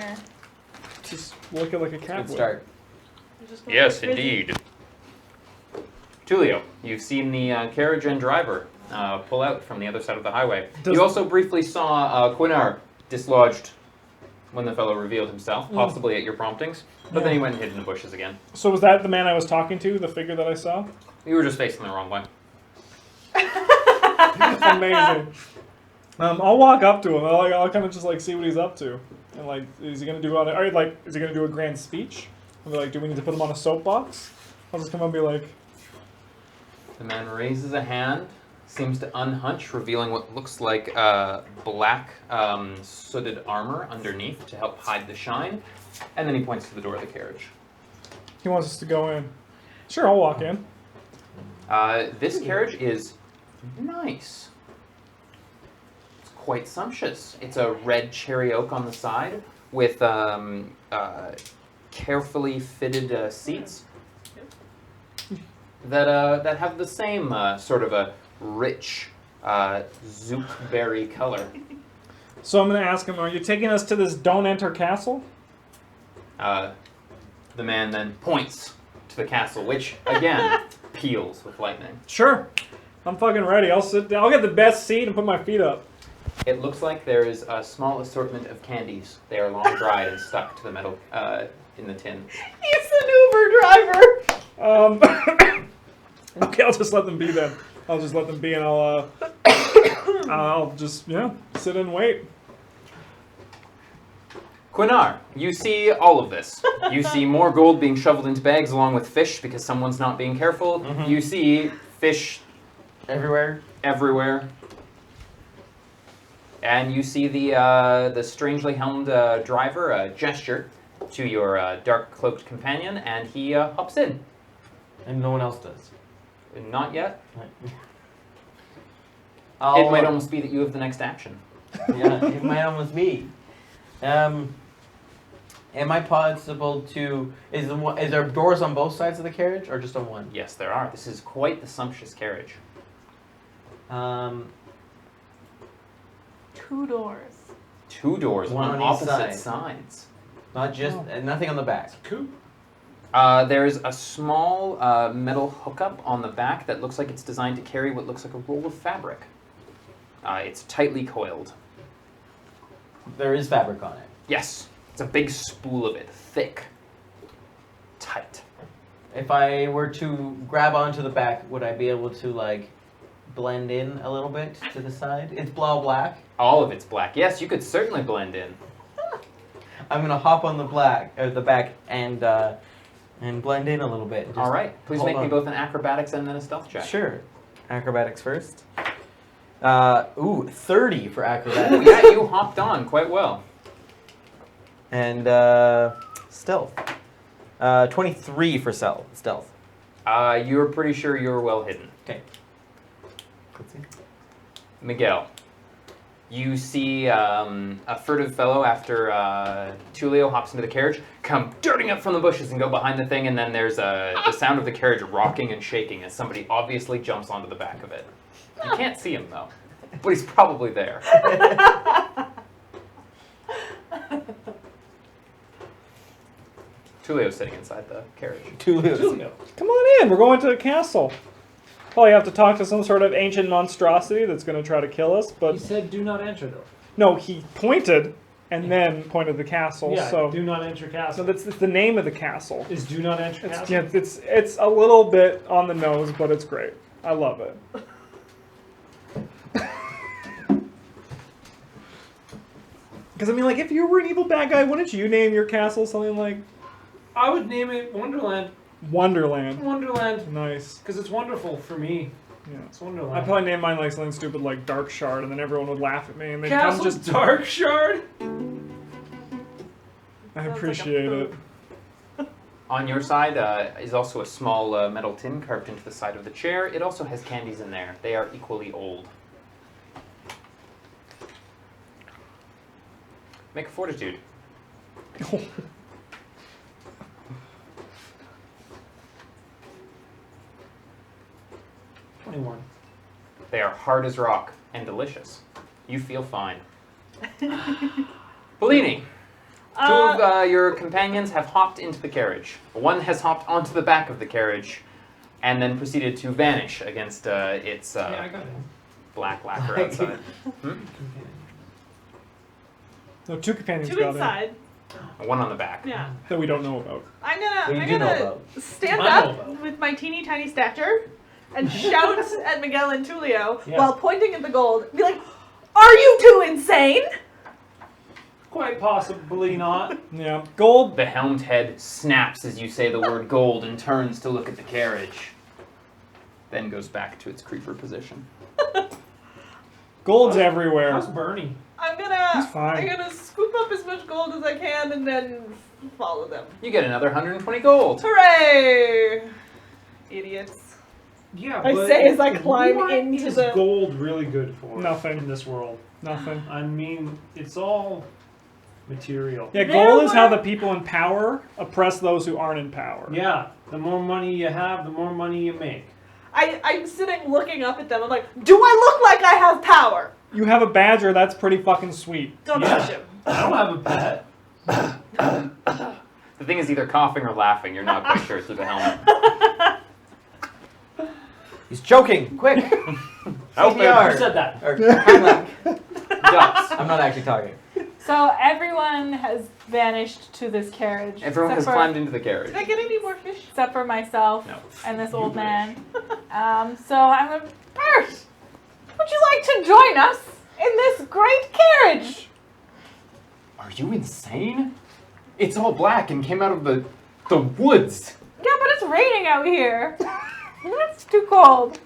here? Just looking like a cat. Good start. Yes, indeed. Tulio, you've seen the carriage and driver pull out from the other side of the highway. You also briefly saw Quinar dislodged when the fellow revealed himself, possibly at your promptings, but then he went and hid in the bushes again. So was that the man I was talking to, the figure that I saw? You were just facing the wrong way. Amazing. I'll walk up to him. I'll kind of just like see what he's up to, and like, is he gonna do is he gonna do a grand speech? I'll be like, do we need to put him on a soapbox? I'll just come up and be like. The man raises a hand, seems to unhunch, revealing what looks like black sooted armor underneath to help hide the shine, and then he points to the door of the carriage. He wants us to go in. Sure, I'll walk in. This carriage is nice. It's quite sumptuous. It's a red cherry oak on the side with carefully fitted seats that have the same sort of a rich zoot berry color. So I'm going to ask him, are you taking us to this Don't Enter castle? The man then points to the castle, which, again, peels with lightning. Sure. I'm fucking ready. I'll sit down. I'll get the best seat and put my feet up. It looks like there is a small assortment of candies. They are long dried and stuck to the metal in the tin. He's the Uber driver! Okay, I'll just let them be then. I'll just let them be and I'll just, sit and wait. Quinar, you see all of this. You see more gold being shoveled into bags along with fish because someone's not being careful. Mm-hmm. You see fish everywhere. And you see the strangely helmed driver gesture to your dark cloaked companion, and he hops in. And no one else does. Not yet. It might almost be that you have the next action. Yeah, it might almost be. Am I possible to? Is there doors on both sides of the carriage, or just on one? Yes, there are. This is quite the sumptuous carriage. 2 doors. 2 doors One on on each opposite side. sides. Not just nothing on the back. Cool. There's a small metal hookup on the back that looks like it's designed to carry what looks like a roll of fabric. It's tightly coiled. There is fabric on it. Yes, it's a big spool of it, thick, tight. If I were to grab onto the back, would I be able to blend in a little bit to the side? It's black. All of it's black. Yes, you could certainly blend in. I'm gonna hop on the back and blend in a little bit. All right, please make me both an acrobatics and then a stealth check. Sure. Acrobatics first. 30 for acrobatics. Ooh, yeah, you hopped on quite well. And stealth. 23 for stealth. You're pretty sure you're well hidden. Okay. Let's see. Miguel, you see a furtive fellow after Tulio hops into the carriage come darting up from the bushes and go behind the thing, and then there's the sound of the carriage rocking and shaking as somebody obviously jumps onto the back of it. You can't see him though, but he's probably there. Tulio's sitting inside the carriage. Tulio. Come on in. We're going to the castle. Probably have to talk to some sort of ancient monstrosity that's going to try to kill us. But He said, "Do not enter." Though. no, he pointed and then pointed the castle. Yeah. So Do not enter castle. that's the name of the castle. Is do not enter It's, castle. yeah, it's a little bit on the nose, but it's great. I love it. Because I mean, if you were an evil bad guy, wouldn't you name your castle something like I would name it Wonderland. Wonderland? Wonderland, Nice. because it's wonderful for me. Yeah. It's Wonderland. I'd probably name mine something stupid like Dark Shard, and then everyone would laugh at me, and they'd Castle come just. Dark Shard. I appreciate it. On your side is also a small metal tin carved into the side of the chair. It also has candies in there. They are equally old. Make a fortitude. 21. They are hard as rock and delicious. You feel fine. Bellini, Two of your companions have hopped into the carriage. One has hopped onto the back of the carriage and then proceeded to vanish against its Yeah, I got it. black lacquer outside. No, two companions Two got inside. One on the back. Yeah. in that we don't know about. I'm Well, you gonna do know about. stand I know up about. with my teeny tiny stature and shout at Miguel and Tulio Yes. while pointing at the gold. Be like, "Are you two insane?" Quite possibly not. Yeah. Gold. The helmed head snaps as you say the word gold and turns to look at the carriage. Then goes back to its creeper position. Gold's everywhere. How's Bernie? He's fine. I'm gonna scoop up as much gold as I can and then follow them. You get another 120 gold. Hooray! Idiots. Yeah, I but say as I climb what into is the- gold really good for? Nothing. In this world. Nothing. I mean, it's all material. Yeah, There gold is how were- the people in power oppress those who aren't in power. Yeah, the more money you have, the more money you make. I'm sitting looking up at them. I'm like, do I look like I have power? You have a badger, that's pretty fucking sweet. Don't Yeah. touch him. I don't have a pet. The thing is either coughing or laughing. You're not quite sure through the helmet. He's choking. Quick. Help Who CPR. said that? Or Heimlich. Ducks. I'm not actually talking. So everyone has vanished to this carriage. Everyone has except climbed into the carriage. Did I get any more fish? Except for myself No. and this You old wish. man. So I'm going, Bert, would you like to join us in this great carriage? Are you insane? It's all black and came out of the woods. Yeah, but it's raining out here. It's too cold.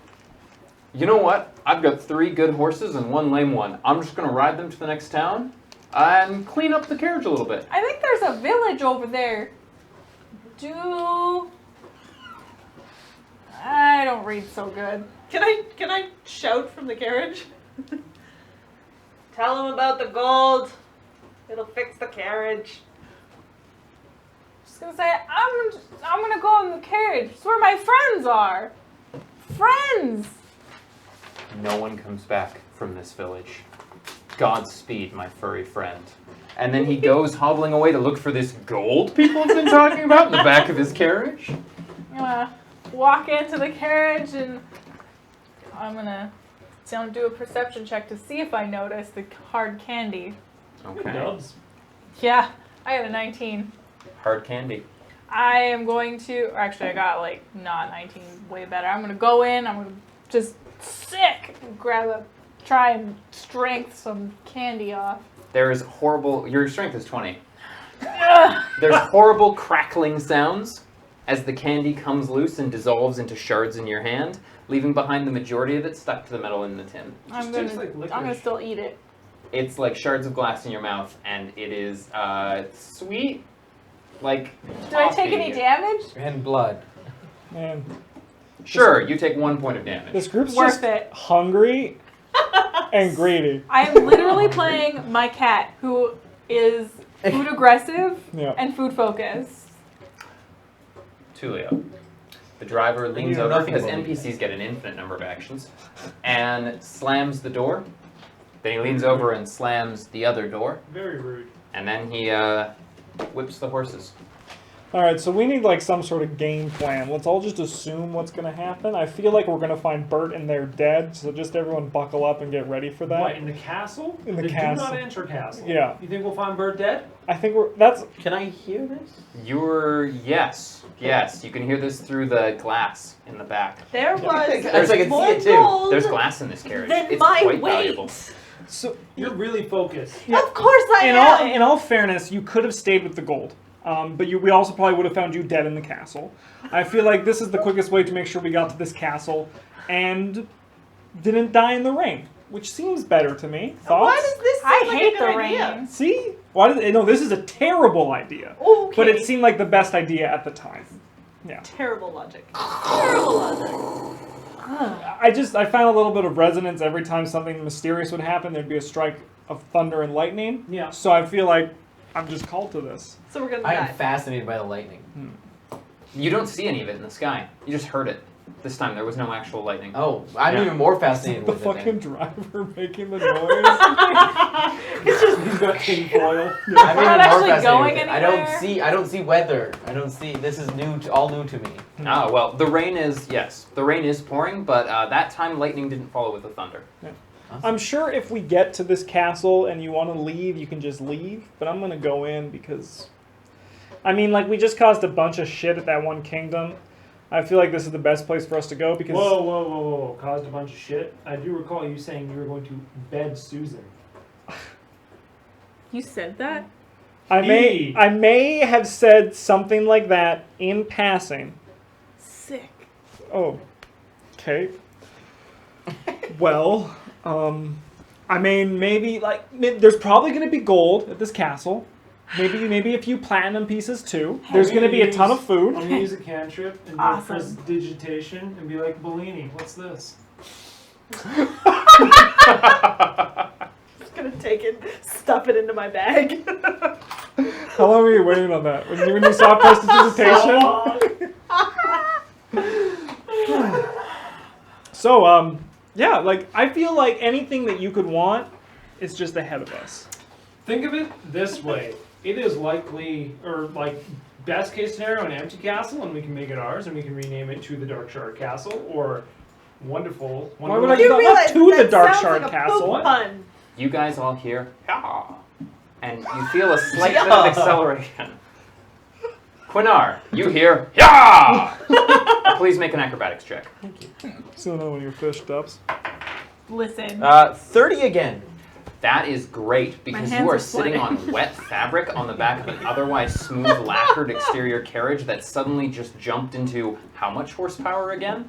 You know what? I've got 3 good horses and 1 lame one. I'm just gonna ride them to the next town and clean up the carriage a little bit. I think there's a village over there. I don't read so good. Can I shout from the carriage? Tell them about the gold. It'll fix the carriage. Just gonna say, I'm gonna go in the carriage. It's where my friends are. Friends! No one comes back from this village. Godspeed, my furry friend. And then he goes hobbling away to look for this gold people have been talking about in the back of his carriage. I'm gonna walk into the carriage and I'm gonna do a perception check to see if I notice the hard candy. Okay. Dubs. Yeah, I got a 19. Hard candy. I am going to, or actually I got like not 19, way better. I'm gonna go in, I'm gonna just try and strength some candy off. There is horrible, your strength is 20. Ugh. There's horrible crackling sounds as the candy comes loose and dissolves into shards in your hand, leaving behind the majority of it stuck to the metal in the tin. I'm tastes gonna, like I'm gonna licorice. still eat it. It's like shards of glass in your mouth, and it is sweet, like Do I take toffee. any damage? And blood. Man, Sure, you take 1 point of damage. this group's Worth just it. hungry and greedy. I am literally playing my cat, who is food aggressive Yeah. and food focused. Tulio. The driver leans know over nothing because about NPCs get an infinite number of actions, and slams the door. Then he leans over and slams the other door, Very rude. and then he whips the horses. Alright, so we need like some sort of game plan. Let's all just assume what's gonna happen. I feel like we're gonna find Bert and they're dead, so just everyone buckle up and get ready for that. What, in the castle? In the Do castle. not enter castle. Yeah. You think we'll find Bert dead? I think that's Can I hear this? Yes, you can hear this through the glass in the back. There was That's like I can see more it too. gold There's glass in this carriage. than It's my quite weight. valuable. so You're really focused. Yeah. Of course I am. in all fairness, you could have stayed with the gold. But we also probably would have found you dead in the castle. I feel like this is the quickest way to make sure we got to this castle and didn't die in the rain, which seems better to me. Thoughts? Why does this seem I like hate a the good idea? rain. See? Why did no, this is a terrible idea. Okay. But it seemed like the best idea at the time. Yeah. Terrible logic. Terrible logic. I found a little bit of resonance every time something mysterious would happen. There'd be a strike of thunder and lightning. Yeah. So I feel like I'm just called to this. So we're gonna I am die. fascinated by the lightning. You don't see any of it in the sky. You just heard it. This time there was no actual lightning. Oh, I'm Yeah. even more The fascinated with it. fucking then. driver making the noise. It's just He's got tinfoil. I'm We're even not more actually fascinated going with it. anywhere. I don't see weather. I don't see. This is new. All new to me. Ah, well, the rain is pouring, but that time lightning didn't follow with the thunder. I'm sure if we get to this castle and you want to leave, you can just leave. But I'm gonna go in because, I mean, like we just caused a bunch of shit at that one kingdom. I feel like this is the best place for us to go because. Whoa. Caused a bunch of shit. I do recall you saying you were going to bed Susan. You said that? I may have said something like that in passing. Sick. Oh, okay. Well, I mean, maybe like there's probably going to be gold at this castle. Maybe a few platinum pieces too. There's going to be a ton of I'm food. gonna use a cantrip and do Awesome. a prestidigitation and be like, Bellini, what's this? just gonna take it, stuff it into my bag. How long were you waiting on that? When you saw prestidigitation? So, yeah, like I feel like anything that you could want is just ahead of us. Think of it this way. It is likely, or like, best case scenario, an empty castle, and we can make it ours, and we can rename it to the Dark Shard Castle, or wonderful. Why would I You not realize to the that Dark sounds Shard like a Castle? poop pun. You guys all hear, "Yeah," and you feel a slight bit of acceleration. Quinar, you hear, "Yeah!" Please make an acrobatics check. Still know when your fish stops. Listen. 30 again. That is great because hands you are are sitting sweating. on wet fabric on the back of an otherwise smooth lacquered exterior carriage that suddenly just jumped into how much horsepower again?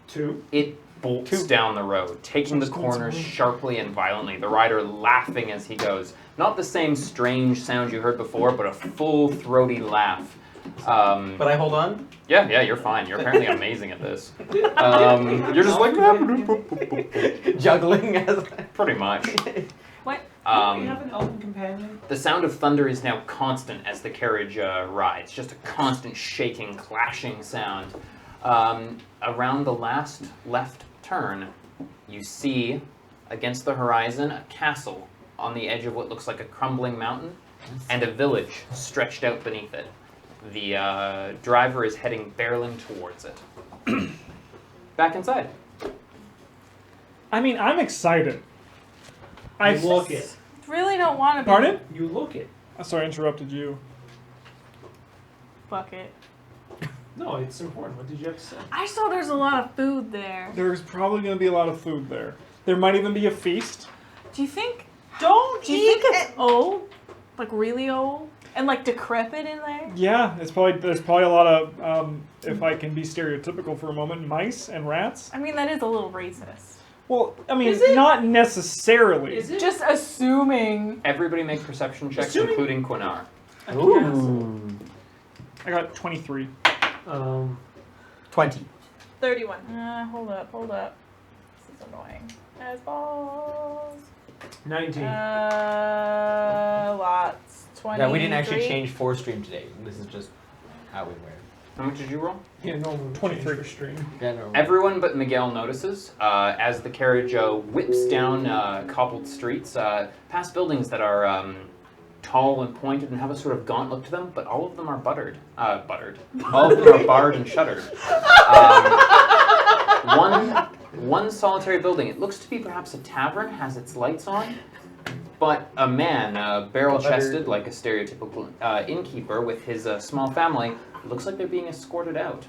2. It bolts down the road, taking the corners sharply and violently, the rider laughing as he goes. Not the same strange sound you heard before, but a full throaty laugh. But I hold on. Yeah, you're fine. You're apparently amazing at this. You're just like, Juggling as. pretty much. What? we have an elven companion. The sound of thunder is now constant as the carriage rides, just a constant shaking, clashing sound. Around the last left turn, you see against the horizon a castle on the edge of what looks like a crumbling mountain and a village stretched out beneath it. The driver is heading barreling towards it. Back inside. I mean, I'm excited. You look it. Really don't want to be. Pardon? You look it. Sorry, I interrupted you. Fuck it. No, it's important. What did you have to say? I saw there's a lot of food there. There's probably going to be a lot of food there. There might even be a feast. Do you think Don't Do you eat think it's it. old? Like really old? And like decrepit in there? Yeah, there's probably a lot of, if I can be stereotypical for a moment, mice and rats. I mean, that is a little racist. Well, I mean, Is it? not necessarily. Is it? Just assuming. Everybody make perception checks, Assuming- including Quinar. Ooh. I got 23. 20. 31. Hold up. This is annoying. As balls. 19. Lots. 20. Yeah, we didn't actually change 4 stream today. This is just how we wear. How much did you roll? Yeah, no, 23. for stream. Yeah, no. Everyone but Miguel notices as the carriage whips down cobbled streets, past buildings that are tall and pointed and have a sort of gaunt look to them, but all of them are buttered. All of them are barred and shuttered. One solitary building, it looks to be perhaps a tavern, has its lights on, but a man, barrel-chested like a stereotypical innkeeper with his small family, looks like they're being escorted out.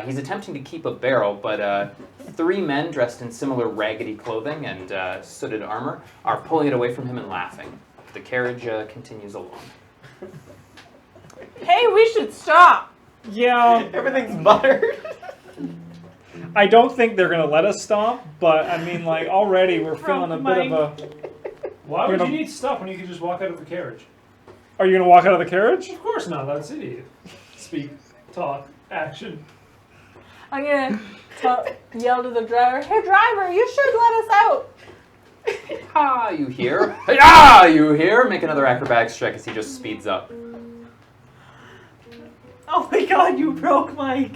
He's attempting to keep a barrel, but 3 men dressed in similar raggedy clothing and sooted armor are pulling it away from him and laughing. The carriage continues along. Hey, we should stop. Yeah, Everything's buttered. I don't think they're gonna let us stop, but I mean, like already we're feeling a bit of a. Why would You're you gonna- need to stop when you could just walk out of the carriage? Are you gonna walk out of the carriage? Of course not. That's idiot. Speak, talk, action. I'm gonna yell to the driver, hey driver, you should let us out. Ah, you hear? Ah, you hear? Make another acrobatics check as he just speeds up. Oh my god, you broke Mike.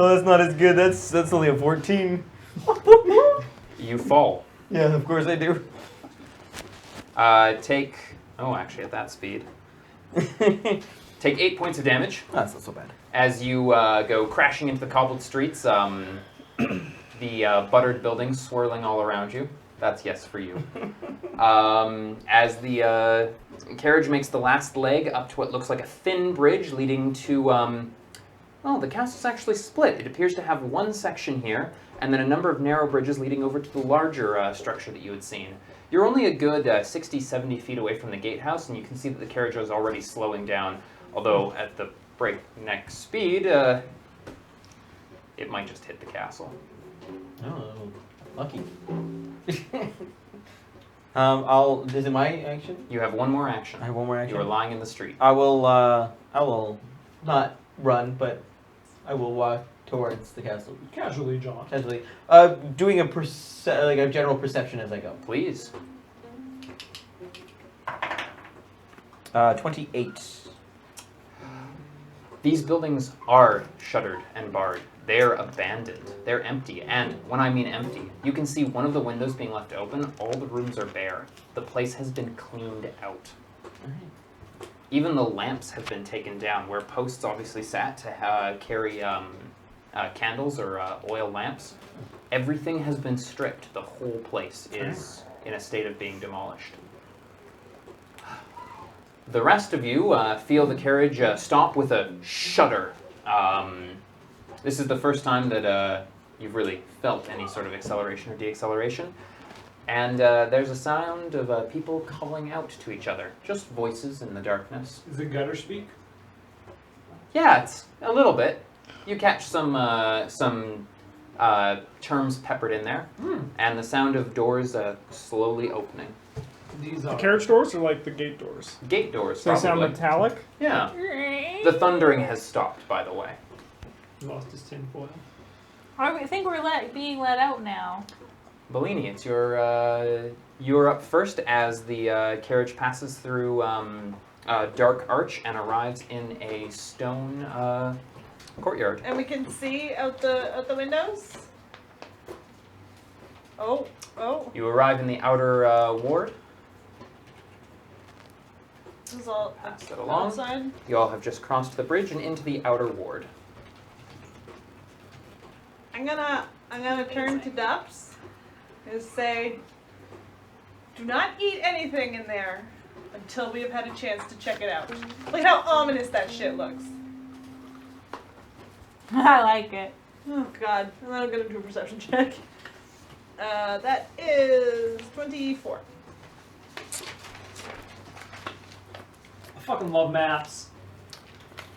Oh, that's not as good. That's only a 14. You fall. Yeah, of course I do. Take. Oh, actually, at that speed. Take 8 points of damage. That's not so bad. As you go crashing into the cobbled streets, the buttered buildings swirling all around you. That's yes for you. As the carriage makes the last leg up to what looks like a thin bridge leading to... well, the castle's actually split. It appears to have one section here, and then a number of narrow bridges leading over to the larger structure that you had seen. You're only a good 60, 70 feet away from the gatehouse, and you can see that the carriage is already slowing down, although at the breakneck speed, it might just hit the castle. Oh, lucky. Is it my action? You have one more action. I have one more action. You are lying in the street. I will not run, but I will walk towards the castle. Casually, John. Casually. Doing a general perception as I go. Please. 28. These buildings are shuttered and barred. They're abandoned. They're empty. And when I mean empty, you can see one of the windows being left open. All the rooms are bare. The place has been cleaned out. Even the lamps have been taken down, where posts obviously sat to carry candles or oil lamps. Everything has been stripped. The whole place is in a state of being demolished. The rest of you feel the carriage stop with a shudder. This is the first time that you've really felt any sort of acceleration or deacceleration. And there's a sound of people calling out to each other. Just voices in the darkness. Is it gutter speak? Yeah, it's a little bit. You catch some terms peppered in there. And the sound of doors slowly opening. These The are carriage doors or like the gate doors? Gate doors, They sound probably. metallic? Yeah. The thundering has stopped, by the way. lost his tinfoil. I think we're being let out now. Bellini, it's you're up first as the carriage passes through a dark arch and arrives in a stone courtyard. And we can see out the windows. Oh. You arrive in the outer ward. This is all Pass it along. outside. You all have just crossed the bridge and into the outer ward. I'm gonna turn to Dups and say, do not eat anything in there until we have had a chance to check it out. Look how ominous that shit looks. I like it. Oh god. And then I'm gonna do a perception check. That is 24. I fucking love maps.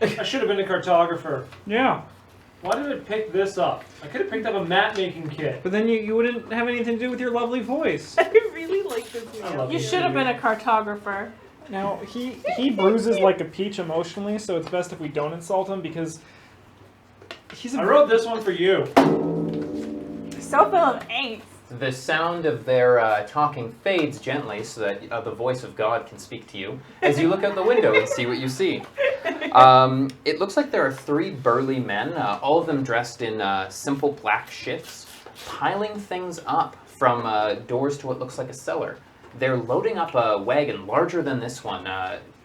I should have been a cartographer. Yeah. Why did I pick this up? I could have picked up a map making kit. But then you wouldn't have anything to do with your lovely voice. I really like this I game. love You it. should have been a cartographer. Now, he bruises like a peach emotionally, so it's best if we don't insult him because he's I wrote this one for you. So full of angst. The sound of their talking fades gently so that the voice of God can speak to you as you look out the window and see what you see. It looks like there are 3 burly men, all of them dressed in simple black shifts, piling things up from doors to what looks like a cellar. They're loading up a wagon larger than this one,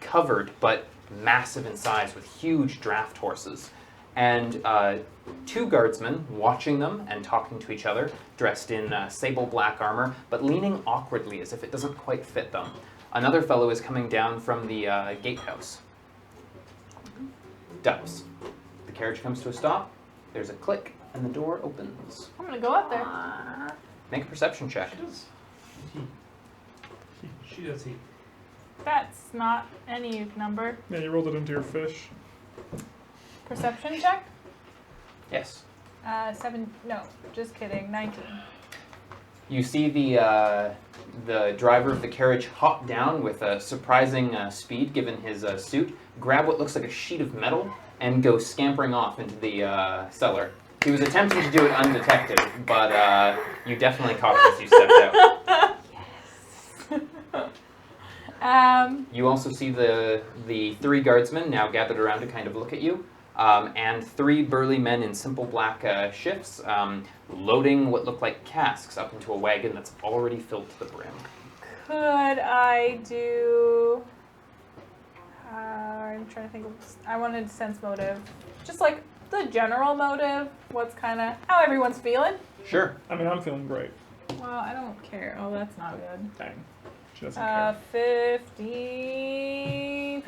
covered but massive in size with huge draft horses. And 2 guardsmen watching them and talking to each other, dressed in sable black armor, but leaning awkwardly as if it doesn't quite fit them. Another fellow is coming down from the gatehouse. Dubs. The carriage comes to a stop, there's a click, and the door opens. I'm gonna go up there. Make a perception check. She does heat. She does heat. That's not any number. Yeah, you rolled it into your fish. Perception check? Yes. 7, no, just kidding, 19. You see the driver of the carriage hop down with a surprising speed given his suit, grab what looks like a sheet of metal, and go scampering off into the cellar. He was attempting to do it undetected, but you definitely caught him as you stepped out. You also see the 3 guardsmen now gathered around to kind of look at you. and 3 burly men in simple black shifts loading what look like casks up into a wagon that's already filled to the brim. Could I do... I'm trying to think of... I wanted sense motive. Just like the general motive. What's kind of... How everyone's feeling. Sure. I mean, I'm feeling great. Well, I don't care. Oh, that's not good. Dang. She doesn't care. 15.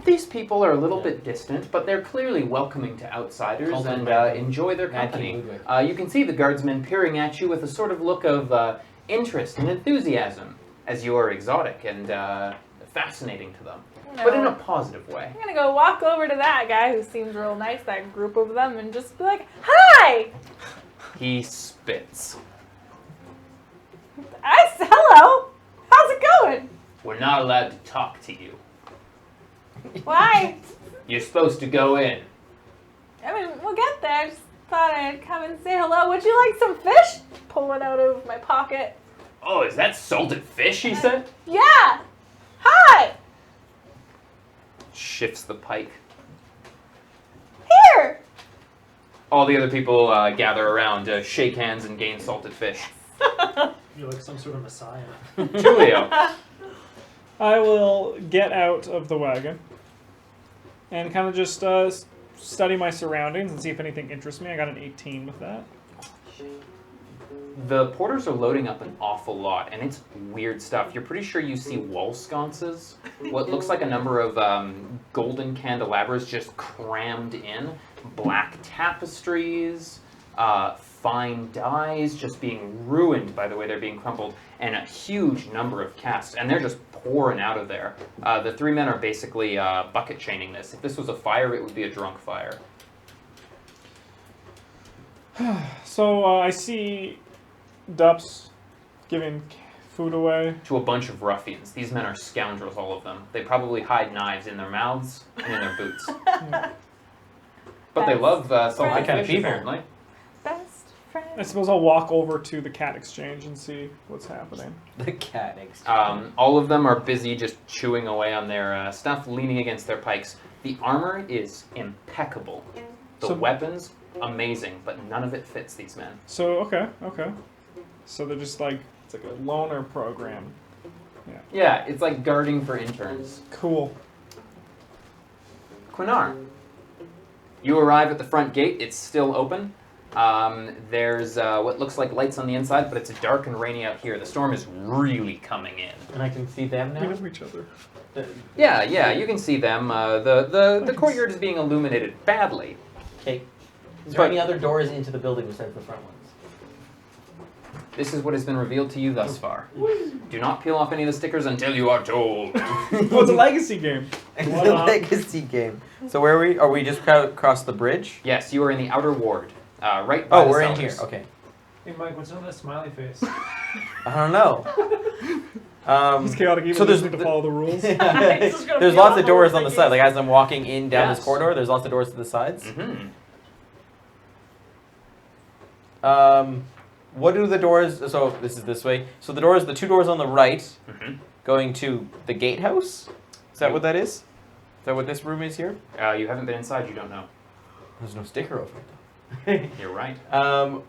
These people are a little bit distant, but they're clearly welcoming to outsiders Cult and of enjoy their Mad company. King Ludwig. You can see the guardsmen peering at you with a sort of look of interest and enthusiasm, as you are exotic and fascinating to them, but in a positive way. I'm gonna go walk over to that guy who seems real nice, that group of them, and just be like, "Hi!" He spits. Hello! How's it going? We're not allowed to talk to you. Why? You're supposed to go in. I mean, we'll get there. I just thought I'd come and say hello. Would you like some fish? Pull one out of my pocket. Oh, is that salted fish, he said? Yeah! Hi! Shifts the pike. Here! All the other people gather around, shake hands, and gain salted fish. You're like some sort of messiah. Tulio. I will get out of the wagon and kind of just study my surroundings and see if anything interests me. I got an 18 with that. The porters are loading up an awful lot, and it's weird stuff. You're pretty sure you see wall sconces, what looks like a number of golden candelabras just crammed in, black tapestries, fine dyes just being ruined by the way they're being crumpled, and a huge number of casks, and they're just pouring out of there. The 3 men are basically bucket chaining this. If this was a fire, it would be a drunk fire. So I see Dups giving food away. To a bunch of ruffians. These men are scoundrels, all of them. They probably hide knives in their mouths and in their boots. But they love salted My kind of fish, people. apparently. Best friend. I suppose I'll walk over to the cat exchange and see what's happening. The cat exchange. All of them are busy just chewing away on their stuff, leaning against their pikes. The armor is impeccable. The So- weapons, amazing, but none of it fits these men. So, okay. So they're just like, it's like a loner program. Yeah, it's like guarding for interns. Cool. Quinar, you arrive at the front gate. It's still open. There's what looks like lights on the inside, but it's dark and rainy out here. The storm is really coming in. And I can see them We now? know each other. Yeah, you can see them. The courtyard is being illuminated badly. Okay. Is there But- any other doors into the building besides the front ones? This is what has been revealed to you thus far. Do not peel off any of the stickers until you are told. Oh, it's a legacy game. It's What a up? legacy game. So where are we? Are we just across the bridge? Yes, you are in the outer ward, right by Oh, the we're in cellars. here. Okay. Hey Mike, what's on that smiley face? I don't know. It's chaotic even so there's listening to follow the rules. just gonna there's peel lots off of doors all on the the side. Like as I'm walking in down Yes. this corridor, there's lots of doors to the sides. Mm-hmm. What do the doors? So this is this way. So the 2 doors on the right, Mm-hmm. going to the gatehouse. Is that what that is? Is that what this room is here? You haven't been inside, you don't know. There's no sticker over it though. You're right.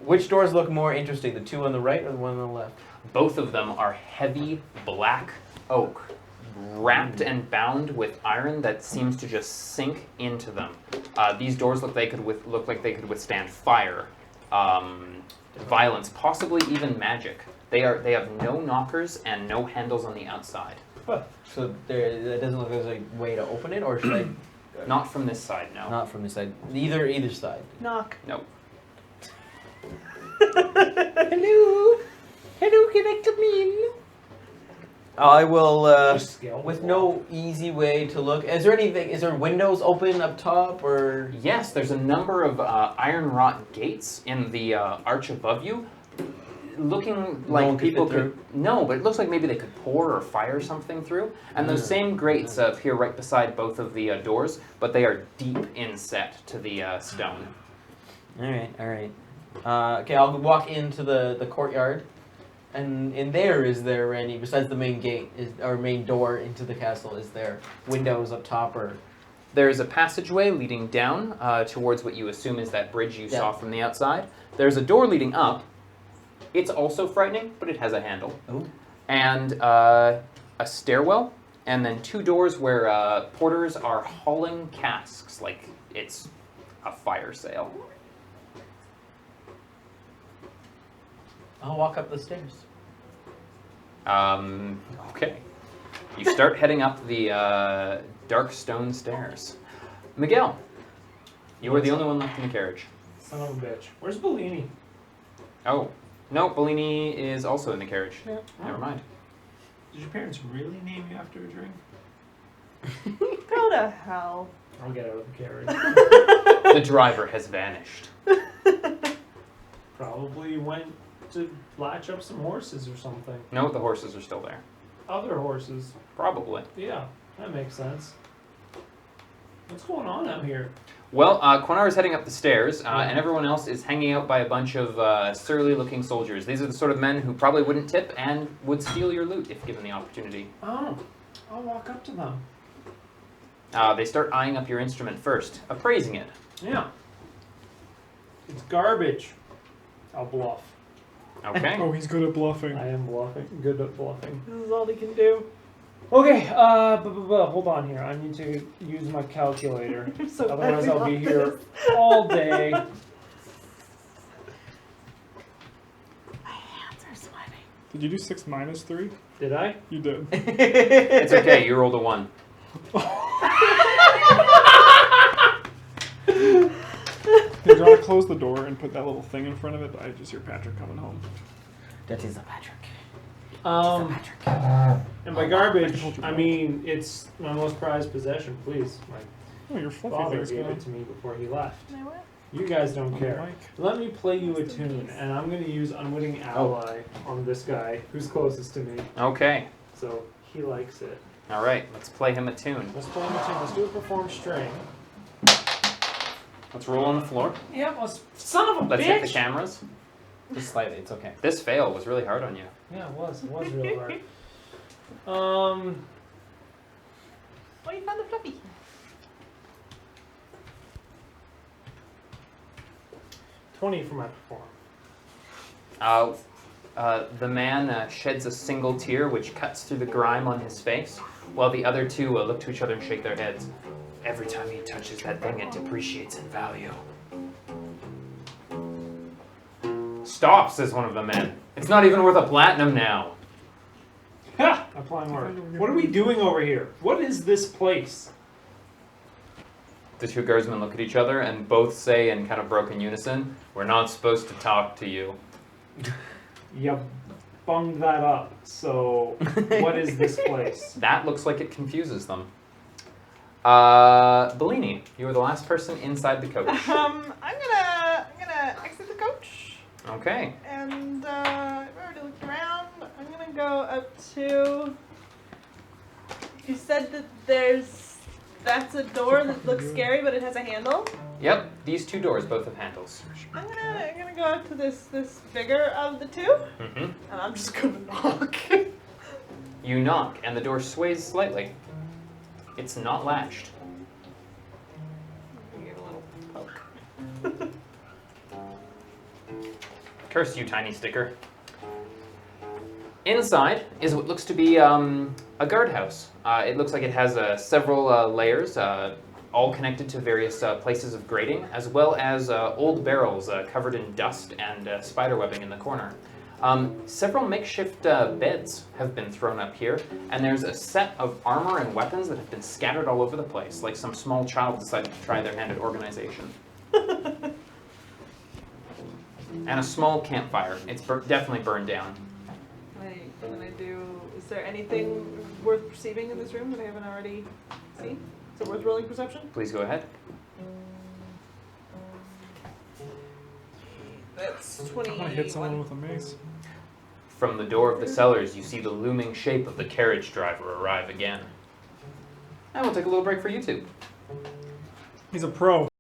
Which doors look more interesting? The 2 on the right or the one on the left? Both of them are heavy black oak, wrapped and bound with iron that seems to just sink into them. These doors look like they could withstand fire, violence, possibly even magic. They have no knockers and no handles on the outside. So that doesn't look like there's a way to open it, or should I? Not from this side, no. Not from this side. Either side. Knock. No. Hello, can I come in? I will. Just scale the With wall. no easy way to look. Is there anything? Is there windows open up top or? Yes, there's a number of iron wrought gates in the arch above you, looking like one could people fit could. No, but it looks like maybe they could pour or fire something through. And those same grates appear right beside both of the doors, but they are deep inset to the stone. All right. Okay, I'll walk into the courtyard, and in there, is there any, besides the main gate, or main door into the castle, is there windows up top or? There's a passageway leading down towards what you assume is that bridge you saw from the outside. There's a door leading up. It's also frightening, but it has a handle. Ooh. And a stairwell, and then 2 doors where porters are hauling casks like it's a fire sale. I'll walk up the stairs. Okay. You start heading up the dark stone stairs. Miguel, you are the only one left in the carriage. Son of a bitch. Where's Bellini? Oh, no, Bellini is also in the carriage. Yeah. Never mind. Did your parents really name you after a drink? Go to hell. I'll get out of the carriage. The driver has vanished. Probably went to latch up some horses or something. No, the horses are still there. Other horses. Probably. Yeah, that makes sense. What's going on out here? Well, Quanar is heading up the stairs, and everyone else is hanging out by a bunch of surly-looking soldiers. These are the sort of men who probably wouldn't tip and would steal your loot if given the opportunity. Oh, I'll walk up to them. They start eyeing up your instrument first, appraising it. Yeah. It's garbage. I'll bluff. Okay. Oh, he's good at bluffing. I am bluffing. Good at bluffing. This is all he can do. Okay, hold on here. I need to use my calculator. I'm so glad Otherwise we I'll be bought here this. all day. My hands are sweating. Did you do 6 minus 3? Did I? You did. It's okay, you rolled a 1. Hey, do you want to close the door and put that little thing in front of it? I just hear Patrick coming home. That is a Patrick. And by garbage, I mean it's my most prized possession. Please, my Oh, your fluffy father thing's gave gone. it to me before he left. My what? You guys don't care. Mike. Let me play you a tune, and I'm going to use Unwitting Ally on this guy who's closest to me. Okay. So he likes it. Alright, let's play him a tune. Let's play him a tune. Let's do a performed string. Let's roll on the floor. Yeah, son of a Let's bitch! hit the cameras. Just slightly, it's okay. This fail was really hard on you. Yeah, it was. It was real hard. Oh, you found the fluffy. $20 for my perform. The man sheds a single tear which cuts through the grime on his face, while the other 2 look to each other and shake their heads. Every time he touches that thing, it depreciates in value. Stop, says one of the men. It's not even worth a platinum now. Ha! Applying word. What are we doing over here? What is this place? The 2 guardsmen look at each other and both say in kind of broken unison, "We're not supposed to talk to you." You bunged that up. So, what is this place? That looks like it confuses them. Bellini, you are the last person inside the coach. I'm gonna exit the coach, Okay. and I've already looked around. I'm gonna go up to. You said that that's a door that looks scary, but it has a handle. Yep, these 2 doors both have handles. I'm gonna go up to this bigger of the 2, Mm-hmm. and I'm just gonna knock. You knock, and the door sways slightly. It's not latched. Give it a little poke. Curse you, tiny sticker. Inside is what looks to be a guardhouse. It looks like it has several layers, all connected to various places of grating, as well as old barrels covered in dust and spider webbing in the corner. Several makeshift beds have been thrown up here, and there's a set of armor and weapons that have been scattered all over the place, like some small child decided to try their hand at organization. And a small campfire. It's definitely burned down. Can I do? Is there anything worth perceiving in this room that I haven't already seen? Is it worth rolling perception? Please go ahead. That's I want to hit someone 21. with a mace. From the door of the cellars, you see the looming shape of the carriage driver arrive again. And we'll take a little break for YouTube. He's a pro.